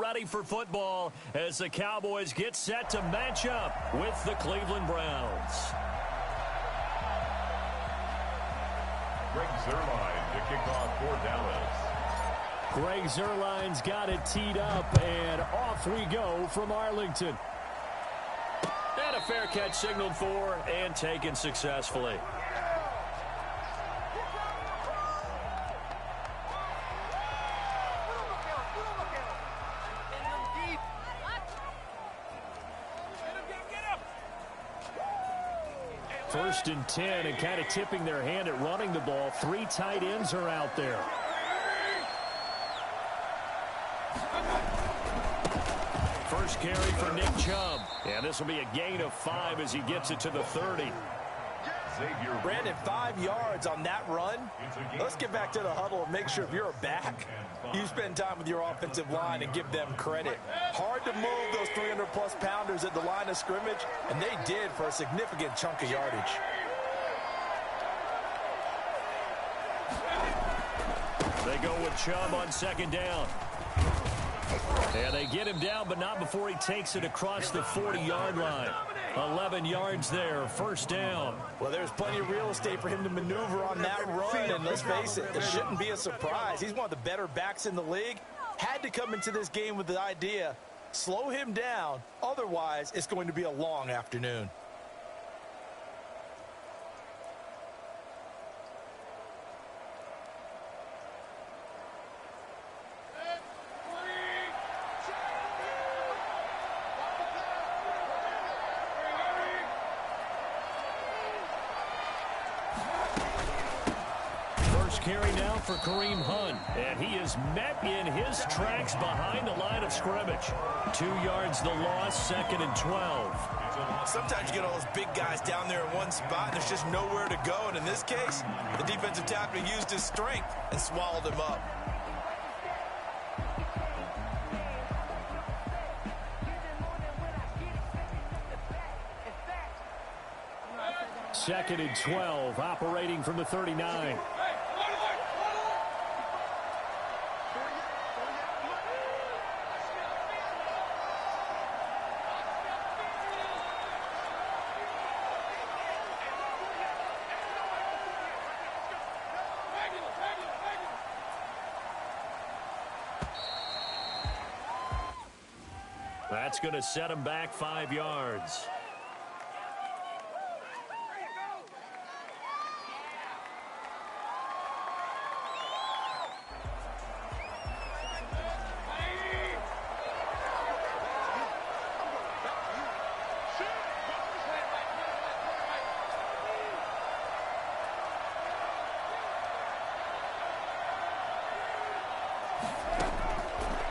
ready for football as the Cowboys get set to match up with the Cleveland Browns. Greg Zuerlein to kick off for Dallas. Greg Zuerlein's got it teed up, and off we go from Arlington. And a fair catch signaled for and taken successfully. First and 10, and kind of tipping their hand at running the ball. 3 tight ends are out there. First carry for Nick Chubb. And this will be a gain of 5 as he gets it to the 30. Brandon, 5 yards on that run. Let's get back to the huddle and make sure if you're a back, you spend time with your offensive line and give them credit. Hard to move those 300-plus pounders at the line of scrimmage, and they did for a significant chunk of yardage. They go with Chubb on second down. And they get him down, but not before he takes it across the 40-yard line. 11 yards there, first down. Well, there's plenty of real estate for him to maneuver on that run, and let's face it, it shouldn't be a surprise. He's one of the better backs in the league. Had to come into this game with the idea, slow him down, otherwise it's going to be a long afternoon. Carry now for Kareem Hunt, and he is met in his tracks behind the line of scrimmage. 2 yards the loss, second and 12. Sometimes you get all those big guys down there in one spot, and there's just nowhere to go. And in this case, the defensive tackle used his strength and swallowed him up. Second and 12, operating from the 39. That's going to set him back 5 yards.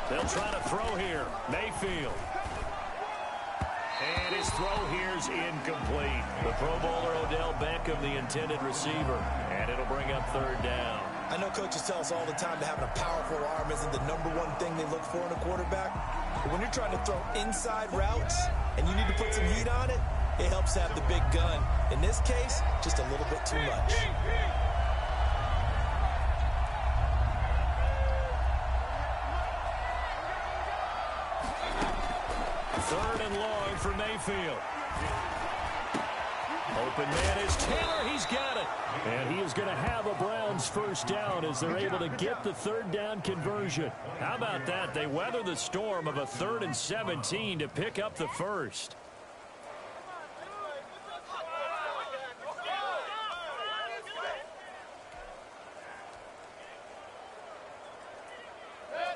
They'll try to throw here. Mayfield. And his throw here's incomplete. The Pro Bowler Odell Beckham, the intended receiver. And it'll bring up third down. I know coaches tell us all the time that having a powerful arm isn't the #1 thing they look for in a quarterback. But when you're trying to throw inside routes and you need to put some heat on it, it helps to have the big gun. In this case, just a little bit too much. Third and long for Mayfield. Open man is Taylor. He's got it. And he is going to have a Browns first down as they're able to get the third down conversion. How about that? They weather the storm of a 3rd and 17 to pick up the first.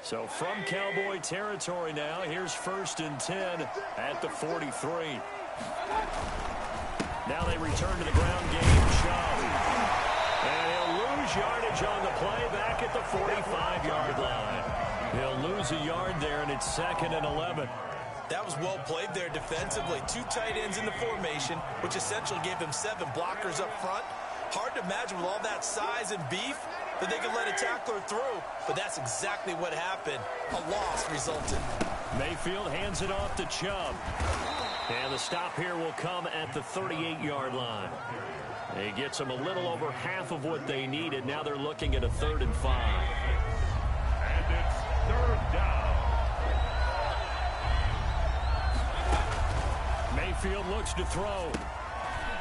So from Cowboy territory now, here's 1st and 10 at the 43. Now they return to the ground game. Chubb. And he'll lose yardage on the play back at the 45-yard line. He'll lose a yard there, and it's 2nd and 11. That was well played there defensively. 2 tight ends in the formation, which essentially gave them 7 blockers up front. Hard to imagine with all that size and beef that they could let a tackler through, but that's exactly what happened. A loss resulted. Mayfield hands it off to Chubb. And the stop here will come at the 38-yard line. He gets them a little over half of what they needed. Now they're looking at a 3rd and 5. And it's 3rd down. Mayfield looks to throw.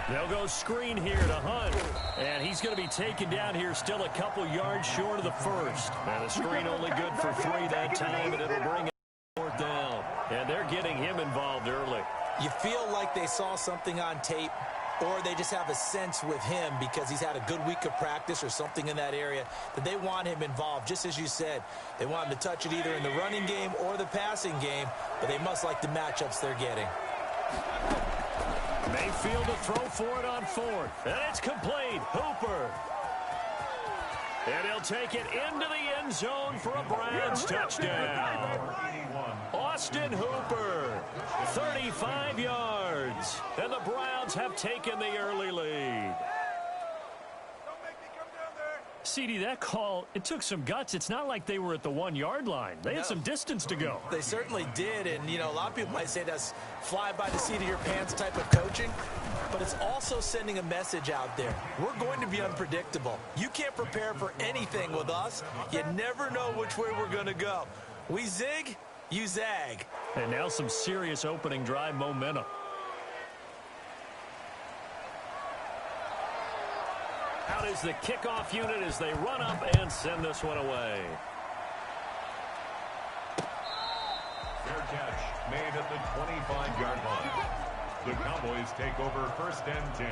They'll go screen here to Hunt. And he's going to be taken down here still a couple yards short of the first. And the screen only good for 3 that time, and it'll bring it 4th down. And they're getting him involved early. You feel like they saw something on tape, or they just have a sense with him because he's had a good week of practice or something in that area that they want him involved. Just as you said, they want him to touch it either in the running game or the passing game, but they must like the matchups they're getting. Mayfield to throw for it on 4th. And it's complete. Hooper. And he'll take it into the end zone for a Browns touchdown. Austin Hooper, 35 yards. And the Browns have taken the early lead. CD, that call, it took some guts. It's not like they were at the 1-yard line. They had some distance to go. They certainly did, and, you know, a lot of people might say that's fly by the seat of your pants type of coaching, but it's also sending a message out there. We're going to be unpredictable. You can't prepare for anything with us. You never know which way we're going to go. We zig, you zag. And now some serious opening drive momentum. Out is the kickoff unit as they run up and send this one away. Fair catch made at the 25-yard line. The Cowboys take over 1st and 10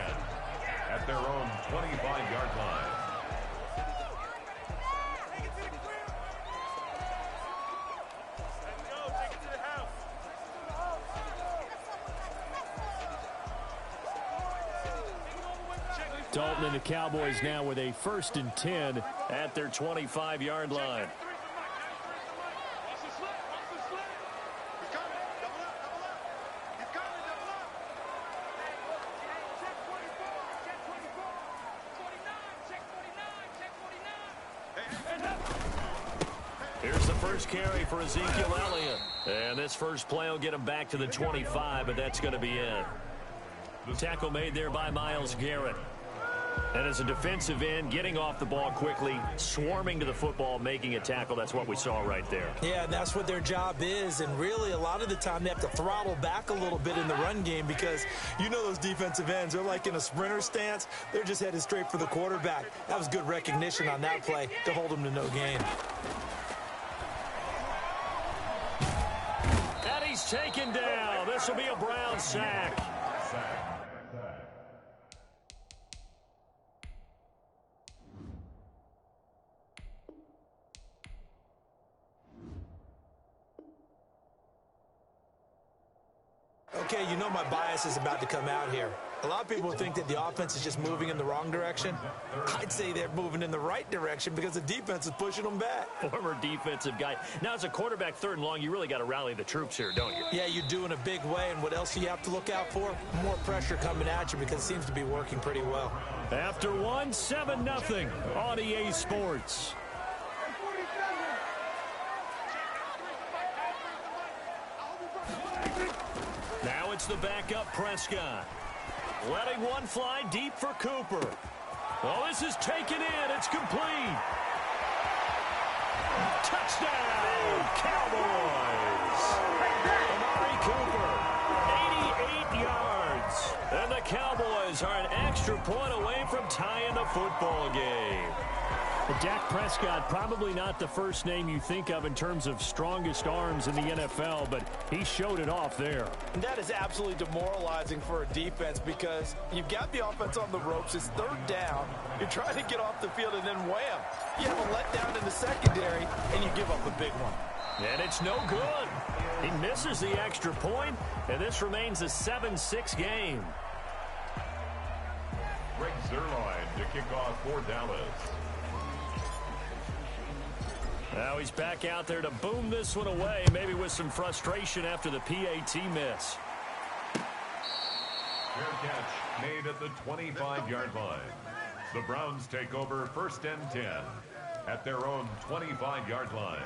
at their own 25-yard line. Dalton and the Cowboys now with a 1st and 10 at their 25-yard line. Here's the first carry for Ezekiel Elliott. And this first play will get him back to the 25, but that's going to be it. Tackle made there by Myles Garrett. And as a defensive end, getting off the ball quickly, swarming to the football, making a tackle, that's what we saw right there. Yeah, and that's what their job is. And really, a lot of the time, they have to throttle back a little bit in the run game because you know those defensive ends, they're like in a sprinter stance. They're just headed straight for the quarterback. That was good recognition on that play to hold them to no gain. And he's taken down. This will be a Brown sack. Okay, you know my bias is about to come out here. A lot of people think that the offense is just moving in the wrong direction. I'd say they're moving in the right direction because the defense is pushing them back. Former defensive guy. Now, as a quarterback 3rd and long, you really got to rally the troops here, don't you? Yeah, you do in a big way. And what else do you have to look out for? More pressure coming at you because it seems to be working pretty well. After 7-0 on EA Sports. Now it's the backup Prescott. Letting one fly deep for Cooper. Well, this is taken in. It's complete. Touchdown, Cowboys. Amari Cooper, 88 yards. And the Cowboys are an extra point away from tying the football game. Well, Dak Prescott, probably not the first name you think of in terms of strongest arms in the NFL, but he showed it off there. And that is absolutely demoralizing for a defense because you've got the offense on the ropes. It's 3rd down. You're trying to get off the field, and then wham, you have a letdown in the secondary, and you give up a big one. And it's no good. He misses the extra point, and this remains a 7-6 game. Greg Zuerlein to kick off for Dallas. Now he's back out there to boom this one away, maybe with some frustration after the PAT miss. Fair catch made at the 25-yard line. The Browns take over 1st and 10 at their own 25-yard line.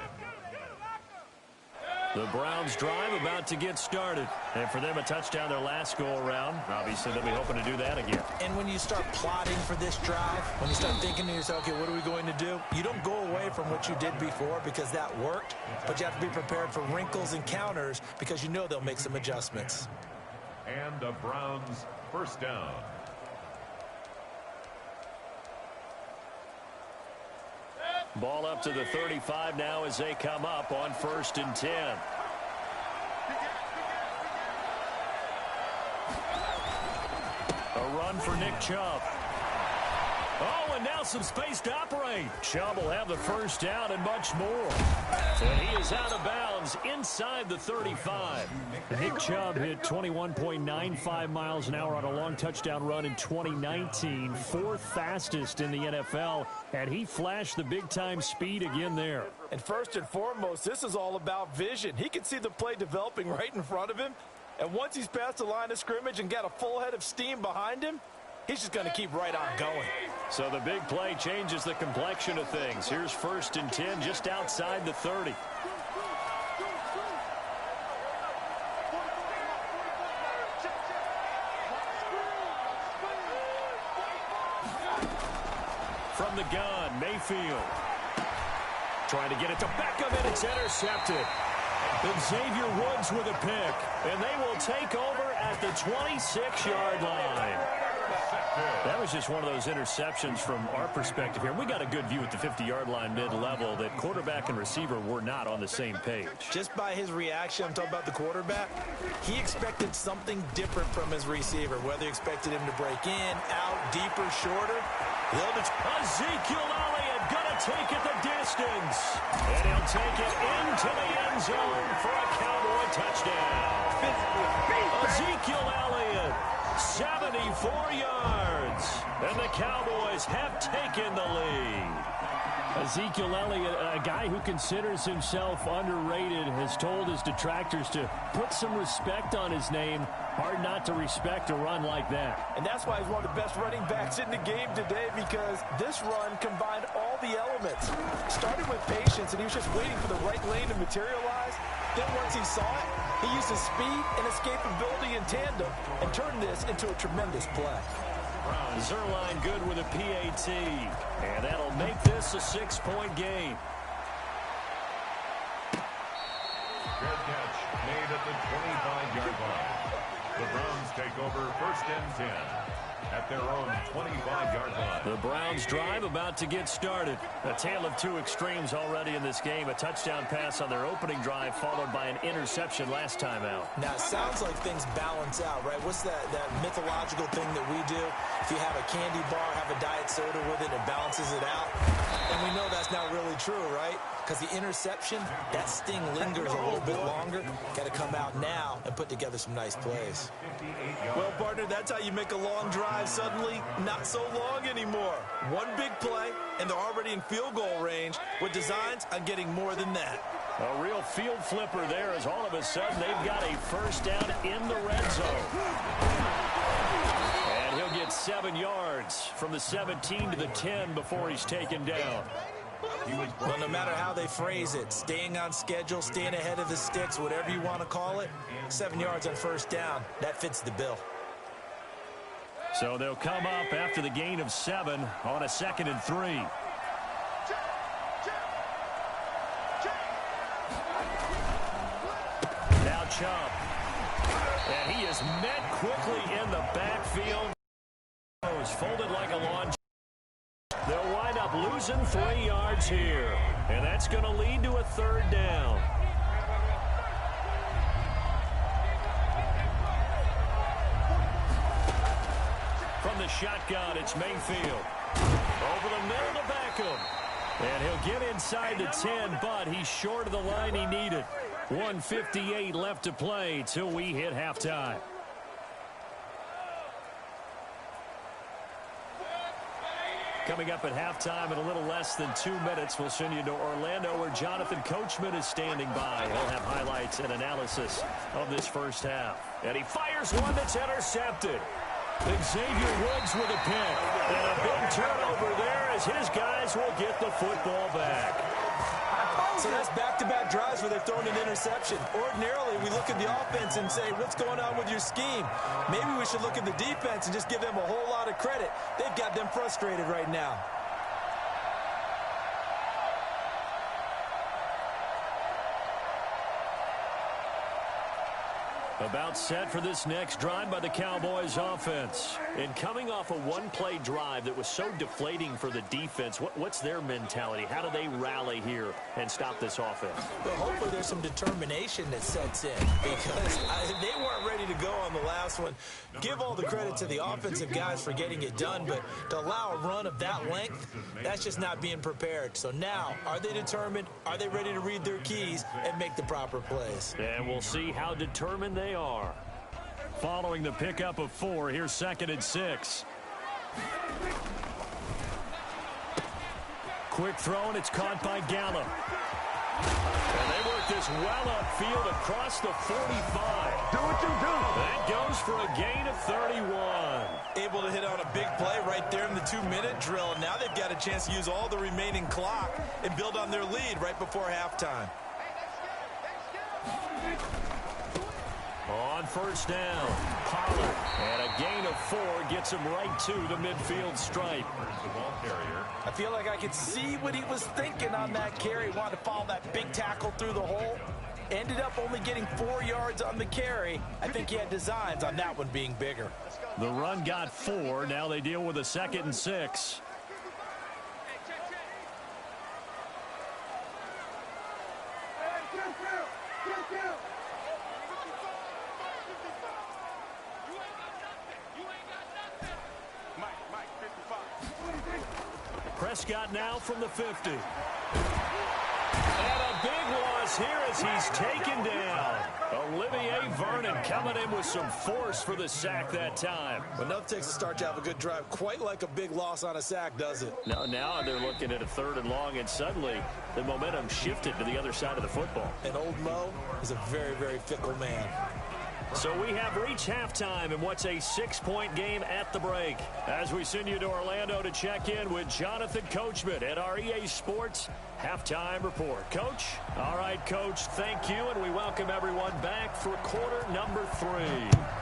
The Browns drive about to get started. And for them, a touchdown their last go-around. Obviously, they'll be hoping to do that again. And when you start plotting for this drive, when you start thinking to yourself, okay, what are we going to do? You don't go away from what you did before because that worked, but you have to be prepared for wrinkles and counters because you know they'll make some adjustments. And a Browns first down. Ball up to the 35 now as they come up on 1st and 10. A run for Nick Chubb. Oh, and now some space to operate. Chubb will have the first down and much more. And he is out of bounds inside the 35. Nick Chubb hit 21.95 miles an hour on a long touchdown run in 2019. 4th fastest in the NFL. And he flashed the big-time speed again there. And first and foremost, this is all about vision. He can see the play developing right in front of him. And once he's past the line of scrimmage and got a full head of steam behind him, he's just going to keep right on going. So the big play changes the complexion of things. Here's 1st and 10 just outside the 30. From the gun, Mayfield. Trying to get it to Beckham, and it's intercepted. And Xavier Woods with a pick. And they will take over at the 26-yard line. That was just one of those interceptions from our perspective here. We got a good view at the 50-yard line mid-level that quarterback and receiver were not on the same page. Just by his reaction, I'm talking about the quarterback, he expected something different from his receiver, whether he expected him to break in, out, deeper, shorter. Ezekiel Elliott gonna take it the distance. And he'll take it into the end zone for a Cowboy touchdown. Ezekiel Elliott, 74 yards. And the Cowboys have taken the lead. Ezekiel Elliott, a guy who considers himself underrated, has told his detractors to put some respect on his name. Hard not to respect a run like that. And that's why he's one of the best running backs in the game today, because this run combined all the elements. Started with patience, and he was just waiting for the right lane to materialize. Then once he saw it, he used his speed and escapability in tandem and turned this into a tremendous play. Zerline good with a PAT, and that'll make this a 6-point game. Fair catch made at the 25-yard line. The Browns take over 1st and 10 at their own 25-yard line. The Browns drive about to get started. A tale of two extremes already in this game. A touchdown pass on their opening drive followed by an interception last time out. Now, it sounds like things balance out, right? What's that mythological thing that we do? If you have a candy bar, have a diet soda with it, it balances it out. And we know that's not really true, right? Because the interception, that sting lingers a little bit longer. Got to come out now and put together some nice plays. Well, partner, that's how you make a long drive suddenly not so long anymore. One big play, and they're already in field goal range with designs on getting more than that. A real field flipper there, as all of a sudden they've got a first down in the red zone. And he'll get 7 yards from the 17 to the 10 before he's taken down. Well, no matter how they phrase it, staying on schedule, staying ahead of the sticks, whatever you want to call it, 7 yards on first down, that fits the bill. So they'll come up after the gain of 7 on a 2nd and 3. Now Chubb. And he is met quickly in the backfield. Folded like a lawn. They'll wind up losing 3 yards here. And that's going to lead to a 3rd down. From the shotgun, it's Mayfield. Over the middle to Beckham. And he'll get inside the 10, but he's short of the line he needed. 1:58 left to play till we hit halftime. Coming up at halftime in a little less than 2 minutes, we'll send you to Orlando where Jonathan Coachman is standing by. He'll have highlights and analysis of this first half. And he fires one that's intercepted. Xavier Woods with a pick. And a big turnover there as his guys will get the football back. So that's back-to-back drives where they've thrown an interception. Ordinarily, we look at the offense and say, what's going on with your scheme? Maybe we should look at the defense and just give them a whole lot of credit. They've got them frustrated right now. About set for this next drive by the Cowboys offense. And coming off a one-play drive that was so deflating for the defense, what's their mentality? How do they rally here and stop this offense? Well, hopefully there's some determination that sets in because they weren't ready to go on the last one. Give all the credit to the offensive guys for getting it done, but to allow a run of that length, that's just not being prepared. So now, are they determined? Are they ready to read their keys and make the proper plays? And we'll see how determined they are. Following the pickup of 4, here's 2nd and 6. Quick throw, and it's caught by Gallup. And they work this well upfield across the 45. Do what you do. That goes for a gain of 31. Able to hit on a big play right there in the 2-minute drill. Now they've got a chance to use all the remaining clock and build on their lead right before halftime. On first down, Pollard, and a gain of 4 gets him right to the midfield stripe. I feel like I could see what he was thinking on that carry. Wanted to follow that big tackle through the hole. Ended up only getting 4 yards on the carry. I think he had designs on that one being bigger. The run got 4. Now they deal with a 2nd and 6. Prescott now from the 50. And a big loss here as he's taken down. Olivier Vernon coming in with some force for the sack that time. Well, enough takes to start to have a good drive. Quite like a big loss on a sack, does it? Now they're looking at a 3rd and long, and suddenly the momentum shifted to the other side of the football. And old Mo is a very, very fickle man. So we have reached halftime in what's a 6-point game at the break. As we send you to Orlando to check in with Jonathan Coachman at our EA Sports Halftime Report. Coach? All right, Coach, thank you, and we welcome everyone back for quarter number 3.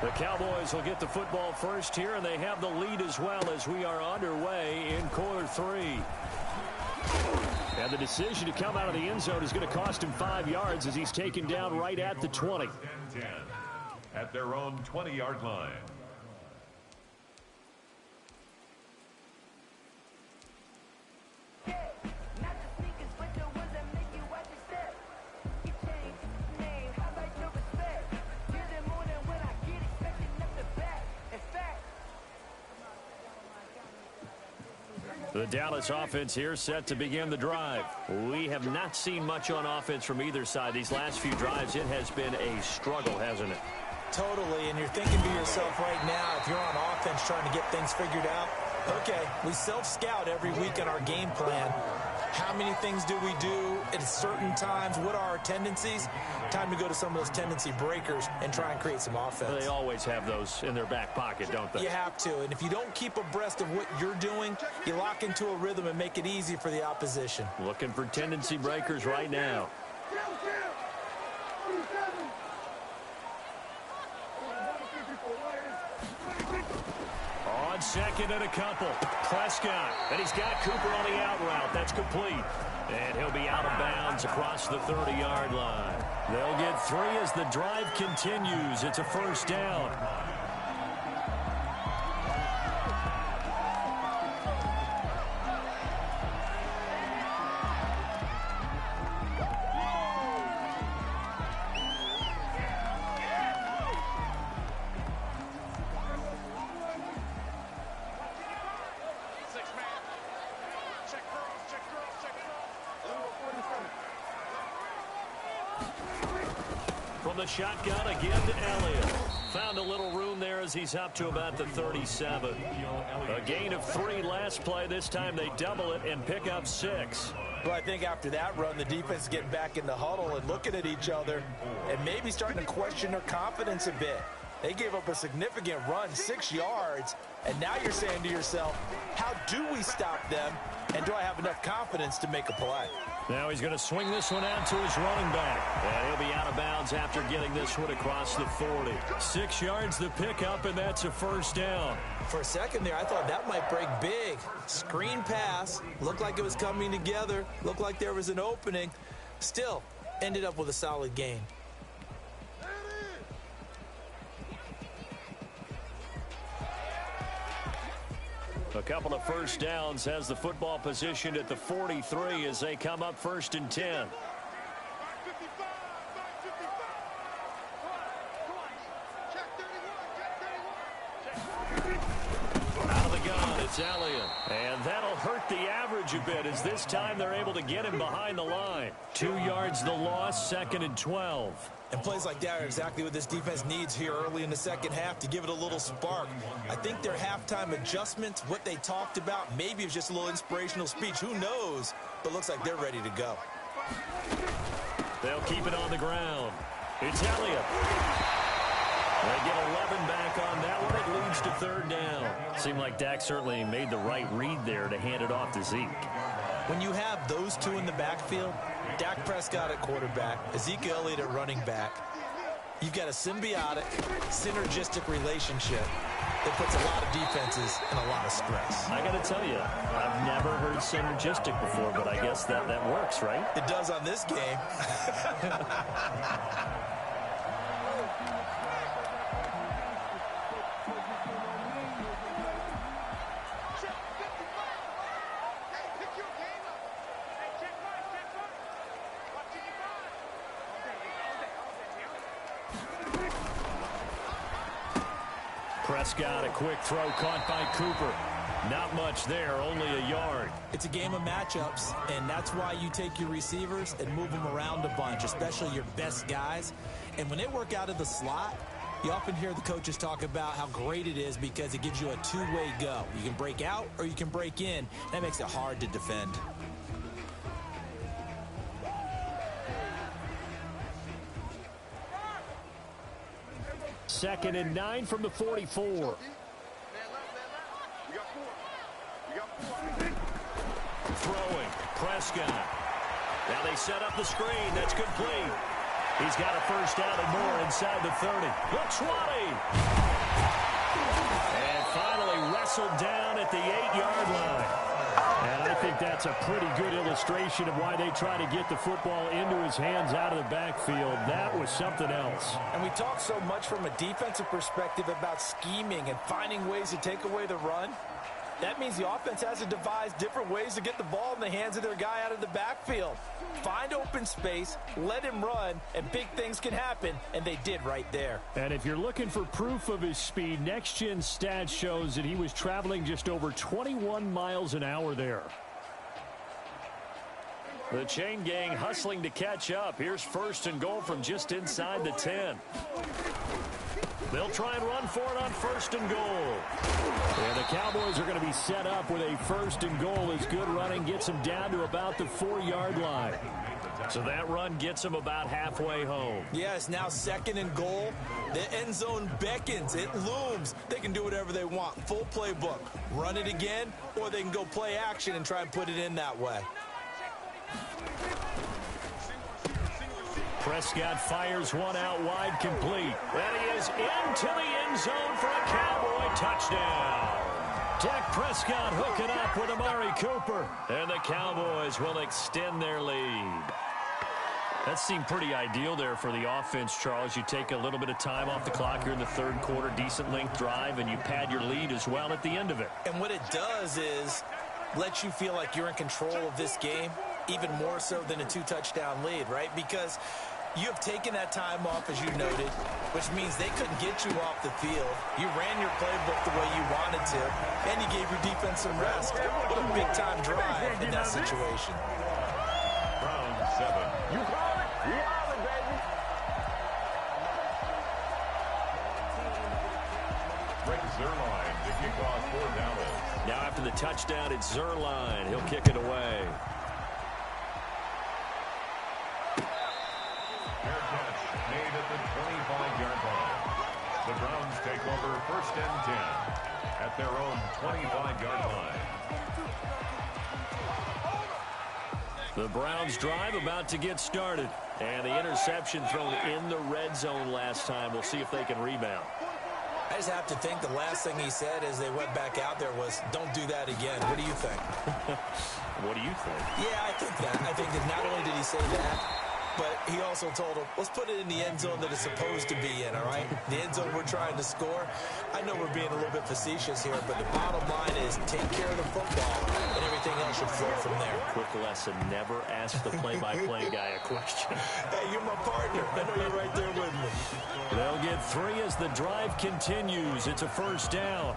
The Cowboys will get the football first here, and they have the lead as well as we are underway in quarter 3. And the decision to come out of the end zone is going to cost him 5 yards as he's taken down right at the 20. At their own 20-yard line. The Dallas offense here set to begin the drive. We have not seen much on offense from either side. These last few drives, it has been a struggle, hasn't it? Totally, and you're thinking to yourself right now, if you're on offense trying to get things figured out, okay, we self-scout every week in our game plan. How many things do we do at certain times? What are our tendencies? Time to go to some of those tendency breakers and try and create some offense. They always have those in their back pocket, don't they? You have to, and if you don't keep abreast of what you're doing, you lock into a rhythm and make it easy for the opposition. Looking for tendency breakers right now. On 2nd and a couple, Prescott, and he's got Cooper on the out route. That's complete, and he'll be out of bounds across the 30-yard line. They'll get 3 as the drive continues. It's a first down. From the shotgun again to Elliott. Found a little room there as he's up to about the 37. A gain of 3 last play. This time they double it and pick up 6. Well, I think after that run, the defense is getting back in the huddle and looking at each other and maybe starting to question their confidence a bit. They gave up a significant run, 6 yards, and now you're saying to yourself, how do we stop them, and do I have enough confidence to make a play? Now he's going to swing this one out to his running back. And he'll be out of bounds after getting this one across the 40. 6 yards the pickup, and that's a first down. For a second there, I thought that might break big. Screen pass. Looked like it was coming together. Looked like there was an opening. Still, ended up with a solid gain. A couple of first downs, has the football positioned at the 43 as they come up 1st and 10. Out of the gun, it's Elliott. And that'll hurt the average a bit as this time they're able to get him behind the line. 2 yards the loss, 2nd and 12. And plays like that are exactly what this defense needs here early in the second half to give it a little spark. I think their halftime adjustments, what they talked about, maybe it was just a little inspirational speech. Who knows? But looks like they're ready to go. They'll keep it on the ground. It's Elliott. They get 11 back on that one. It leads to 3rd down. Seemed like Dak certainly made the right read there to hand it off to Zeke. When you have those two in the backfield, Dak Prescott at quarterback, Ezekiel Elliott at running back, you've got a symbiotic, synergistic relationship that puts a lot of defenses in a lot of stress. I got to tell you, I've never heard synergistic before, but I guess that works, right? It does on this game. Prescott, a quick throw caught by Cooper. Not much there, only a yard. It's a game of matchups, and that's why you take your receivers and move them around a bunch, especially your best guys. And when they work out of the slot, you often hear the coaches talk about how great it is because it gives you a two-way go. You can break out or you can break in. That makes it hard to defend. Second and 9 from the 44. Throwing, Prescott. Now they set up the screen. That's complete. He's got a first down and more inside the 30. The 20. And finally wrestled down at the 8-yard line. And I think that's a pretty good illustration of why they try to get the football into his hands out of the backfield. That was something else. And we talk so much from a defensive perspective about scheming and finding ways to take away the run. That means the offense has to devise different ways to get the ball in the hands of their guy out of the backfield. Find open space, let him run, and big things can happen, and they did right there. And if you're looking for proof of his speed, Next Gen Stats shows that he was traveling just over 21 miles an hour there. The chain gang hustling to catch up. Here's 1st and goal from just inside the 10. They'll try and run for it on 1st and goal. And the Cowboys are going to be set up with a 1st and goal as good running gets them down to about the 4-yard line. So that run gets them about halfway home. Yeah, it's now 2nd and goal. The end zone beckons. It looms. They can do whatever they want. Full playbook. Run it again, or they can go play action and try and put it in that way. Prescott fires one out wide, complete. And he is into the end zone for a Cowboy touchdown. Dak Prescott hooking up with Amari Cooper. And the Cowboys will extend their lead. That seemed pretty ideal there for the offense, Charles. You take a little bit of time off the clock here in the 3rd quarter, decent length drive, and you pad your lead as well at the end of it. And what it does is let you feel like you're in control of this game, even more so than a 2-touchdown lead, right? Because you have taken that time off, as you noted, which means they couldn't get you off the field. You ran your playbook the way you wanted to, and you gave your defense some rest. What a big-time drive in that situation. Round 7. You call it? You call it, baby. Rick Zerline to kick off for Dallas. Now after the touchdown, it's Zerline. He'll kick it away. Fair catch made at the 25-yard line. The Browns take over 1st and 10 at their own 25-yard line. The Browns drive about to get started. And the interception thrown in the red zone last time. We'll see if they can rebound. I just have to think the last thing he said as they went back out there was, don't do that again. What do you think? What do you think? Yeah, I think that. I think that not only did he say that, But he also told him, let's put it in the end zone that it's supposed to be in, all right? The end zone we're trying to score. I know we're being a little bit facetious here, but the bottom line is take care of the football, and everything else should flow from there. Quick lesson, never ask the play-by-play guy a question. Hey, you're my partner. I know you're right there with me. They'll get 3 as the drive continues. It's a first down.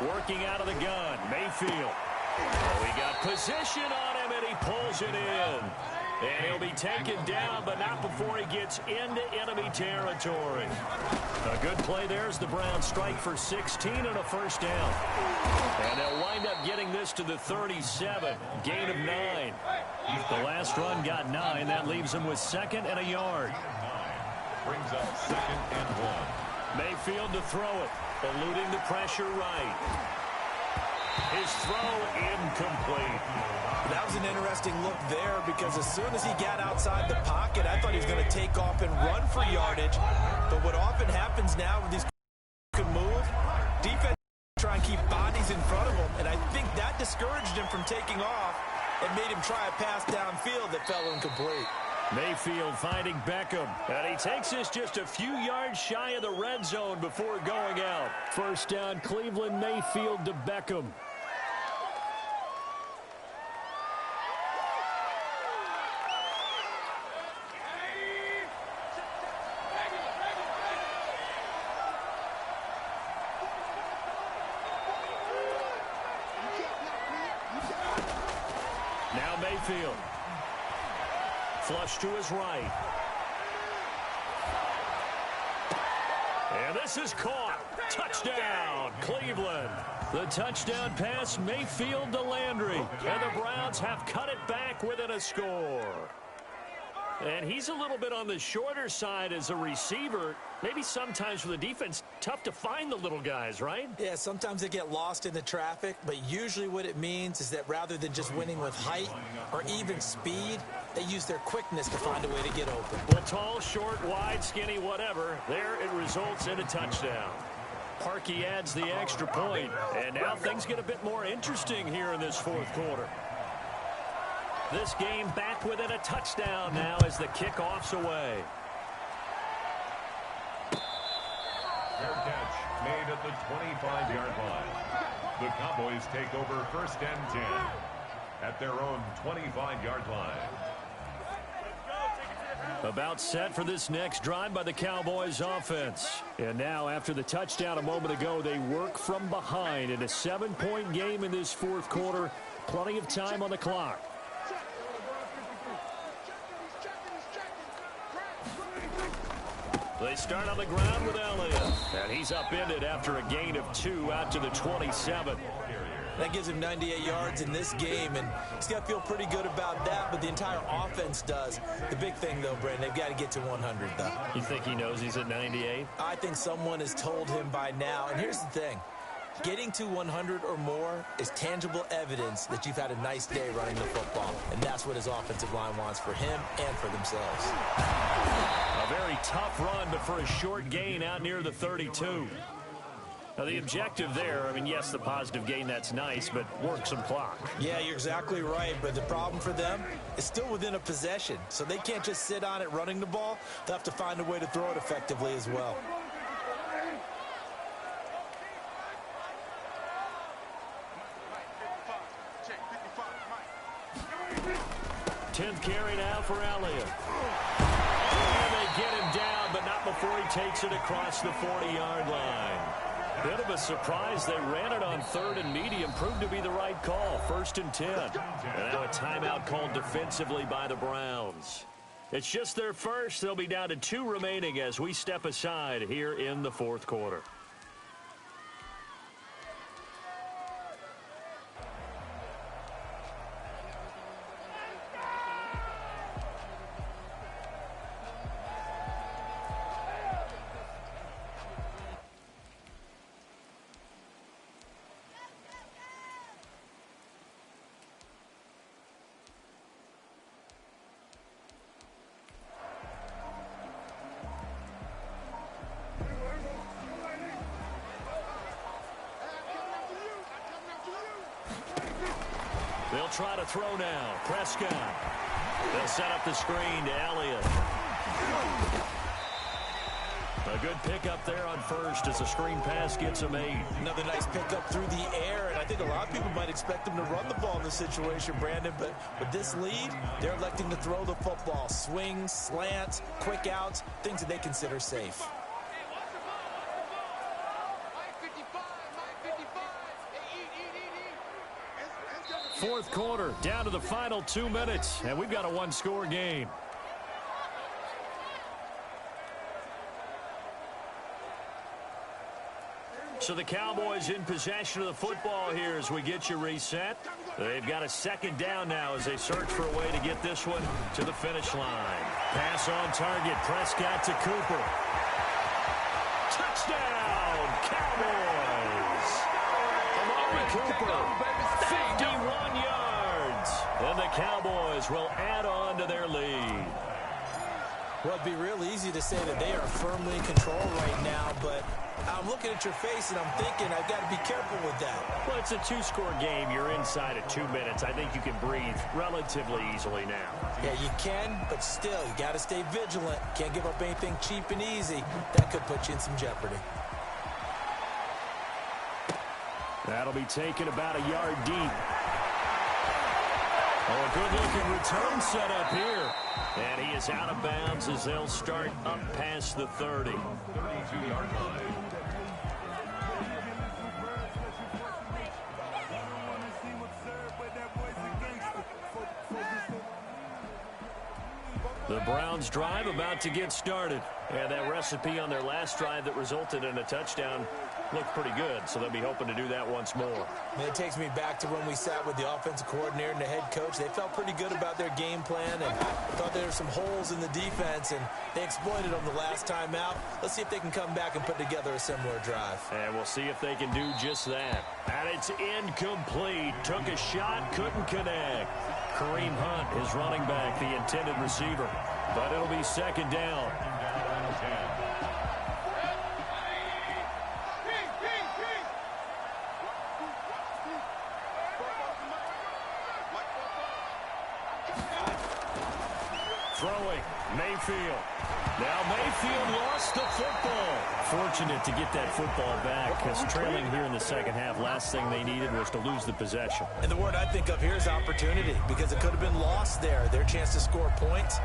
Working out of the gun, Mayfield. Oh, he got position on him, and he pulls it in. And he'll be taken down, but not before he gets into enemy territory. A good play there as the Browns strike for 16 and a first down. And they'll wind up getting this to the 37, gain of 9. The last run got 9. That leaves him with 2nd and a yard. Brings up 2nd and 1. Mayfield to throw it, eluding the pressure right. His throw incomplete. That was an interesting look there because as soon as he got outside the pocket, I thought he was going to take off and run for yardage. But what often happens now with these can move, defense try and keep bodies in front of him, and I think that discouraged him from taking off and made him try a pass downfield that fell incomplete. Mayfield finding Beckham, and he takes this just a few yards shy of the red zone before going out. First down, Cleveland. Mayfield to Beckham. Now Mayfield. Flush to his right. And this is caught. Touchdown, Cleveland. The touchdown pass, Mayfield to Landry. And the Browns have cut it back within a score. And he's a little bit on the shorter side as a receiver. Maybe sometimes for the defense, tough to find the little guys, right? Yeah, sometimes they get lost in the traffic, but usually what it means is that rather than just winning with height or even speed, they use their quickness to find a way to get open. Well, tall, short, wide, skinny, whatever. There it results in a touchdown. Parkey adds the extra point, and now things get a bit more interesting here in this fourth quarter. This game back within a touchdown now as the kickoff's away. Fair catch made at the 25-yard line. The Cowboys take over 1st and 10 at their own 25-yard line. About set for this next drive by the Cowboys offense. And now after the touchdown a moment ago, they work from behind in a 7-point game in this fourth quarter. Plenty of time on the clock. They start on the ground with Elliott. And he's upended after a gain of 2 out to the 27. That gives him 98 yards in this game, and he's got to feel pretty good about that, but the entire offense does. The big thing, though, Brandon, they've got to get to 100, though. You think he knows he's at 98? I think someone has told him by now, and here's the thing. Getting to 100 or more is tangible evidence that you've had a nice day running the football, and that's what his offensive line wants for him and for themselves. A very tough run, but for a short gain out near the 32. Now, the objective there, I mean, yes, the positive gain, that's nice, but work some clock. Yeah, you're exactly right, but the problem for them is still within a possession, so they can't just sit on it running the ball. They'll have to find a way to throw it effectively as well. 10th carry now for Elliott. And they get him down, but not before he takes it across the 40-yard line. Bit of a surprise. They ran it on 3rd and medium. Proved to be the right call. 1st and 10. And now a timeout called defensively by the Browns. It's just their first. They'll be down to 2 remaining as we step aside here in the fourth quarter. They'll try to throw now. Prescott. They'll set up the screen to Elliott. A good pickup there on first as the screen pass gets him 8. Another nice pickup through the air, and I think a lot of people might expect them to run the ball in this situation, Brandon, but with this lead, they're electing to throw the football. Swings, slants, quick outs, things that they consider safe. Fourth quarter, down to the final 2 minutes, and we've got a one-score game. So the Cowboys in possession of the football here as we get you reset. They've got a second down now as they search for a way to get this one to the finish line. Pass on target, Prescott to Cooper. Touchdown, Cowboys! Amari Cooper, 51 yards. And the Cowboys will add on to their lead. Well, it'd be real easy to say that they are firmly in control right now, but I'm looking at your face and I'm thinking I've got to be careful with that. Well, it's a two-score game. You're inside of 2 minutes. I think you can breathe relatively easily now. Yeah, you can, but still, you got to stay vigilant. Can't give up anything cheap and easy. That could put you in some jeopardy. That'll be taken about a yard deep. Oh, a good-looking return set up here. And he is out of bounds as they'll start up past the 30. 32-yard line. The Browns drive about to get started. And that recipe on their last drive that resulted in a touchdown looked pretty good, so they'll be hoping to do that once more. And it takes me back to when we sat with the offensive coordinator and the head coach. They felt pretty good about their game plan and thought there were some holes in the defense, and they exploited them the last time out. Let's see if they can come back and put together a similar drive. And we'll see if they can do just that. And it's incomplete. Took a shot, couldn't connect. Kareem Hunt, his running back, the intended receiver. But it'll be second down. Throwing, Mayfield. Now Mayfield lost the football. Fortunate to get that football back because trailing here in the second half, last thing they needed was to lose the possession. And the word I think of here is opportunity, because it could have been lost there, their chance to score points.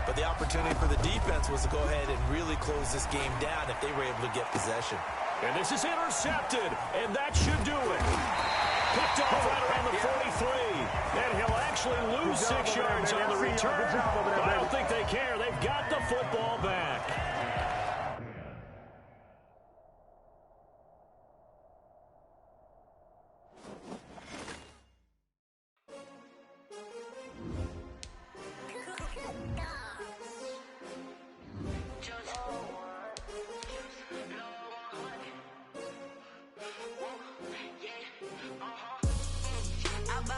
But the opportunity for the defense was to go ahead and really close this game down if they were able to get possession. And this is intercepted, and that should do it. Picked off right around the 43. And he'll actually lose 6 yards on the return. But I don't think they care. They've got the football back.